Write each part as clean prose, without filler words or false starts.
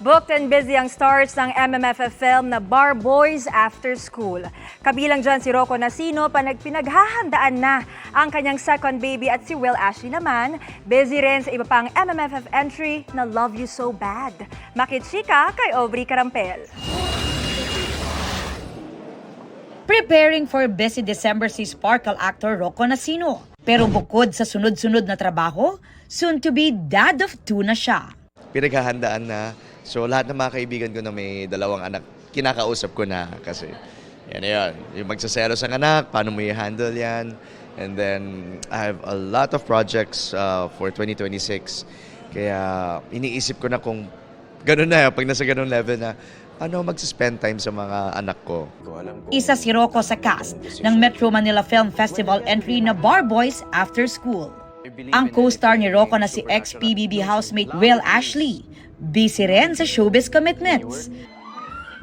Booked and busy ang stars ng MMFF film na Bar Boys After School. Kabilang dyan si Rocco Nacino, pinaghahandaan na ang kanyang second baby at si Will Ashley naman, busy rin sa iba pang MMFF entry na Love You So Bad. Makitsika kay Aubrey Carampel. Preparing for busy December si Sparkle actor Rocco Nacino. Pero bukod sa sunod-sunod na trabaho, soon to be dad of 2 na siya. Pinaghahandaan na. So lahat ng mga kaibigan ko na may 2 anak, kinakausap ko na kasi yan na yun. Yung magsaselos ang anak, paano mo i-handle yan. And then I have a lot of projects for 2026. Kaya iniisip ko na kung ganun na, pag nasa ganun level na, paano mag-spend time sa mga anak ko. Isa si Rocco sa cast ng Metro Manila Film Festival entry na Bar Boys After School. Ang co-star ni Rocco na si ex-PBB housemate Will Ashley, busy rin sa showbiz commitments.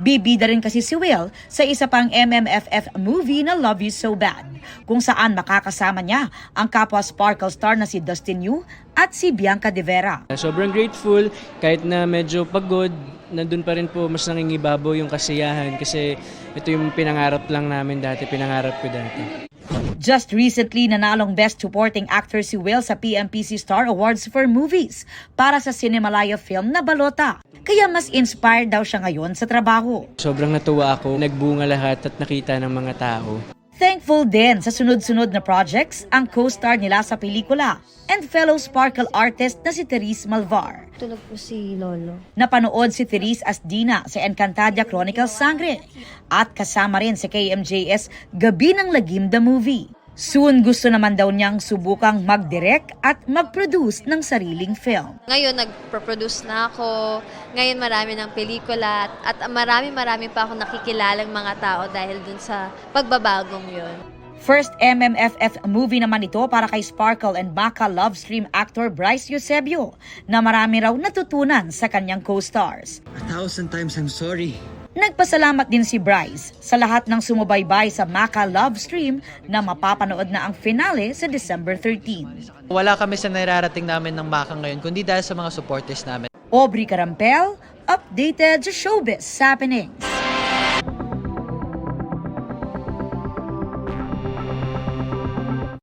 Bibida rin kasi si Will sa isa pang MMFF movie na Love You So Bad, kung saan makakasama niya ang kapwa Sparkle star na si Dustin Yu at si Bianca De Vera. Sobrang grateful kahit na medyo pagod, nandun pa rin po mas nangingibabaw yung kasiyahan kasi ito yung pinangarap lang namin dati, pinangarap ko dati. Just recently, nanalong Best Supporting Actor si Will sa PMPC Star Awards for Movies para sa Cinemalaya film na Balota. Kaya mas inspired daw siya ngayon sa trabaho. Sobrang natuwa ako, nagbunga lahat at nakita ng mga tao. Thankful din sa sunod-sunod na projects ang co-star nila sa pelikula and fellow Sparkle artist na si Therese Malvar. Tulog po si Lolo. Napanood si Therese as Dina sa Encantadia Chronicles Sangre at kasama rin si KMJS Gabi ng Lagim the Movie. Soon gusto naman daw niyang subukang mag-direct at mag-produce ng sariling film. Ngayon, nag-produce na ako. Ngayon, marami ng pelikula at marami pa ako nakikilalang mga tao dahil dun sa pagbabagong yun. First MMFF movie naman ito para kay Sparkle and Baka love stream actor Bryce Eusebio na marami raw natutunan sa kanyang co-stars. 1,000 times I'm sorry. Nagpasalamat din si Bryce sa lahat ng sumubaybay sa Maka Love Stream na mapapanood na ang finale sa December 13. Wala kami sa nararating namin ng Maka ngayon, kundi dahil sa mga supporters namin. Aubrey Carampel, updated sa Showbiz Happenings.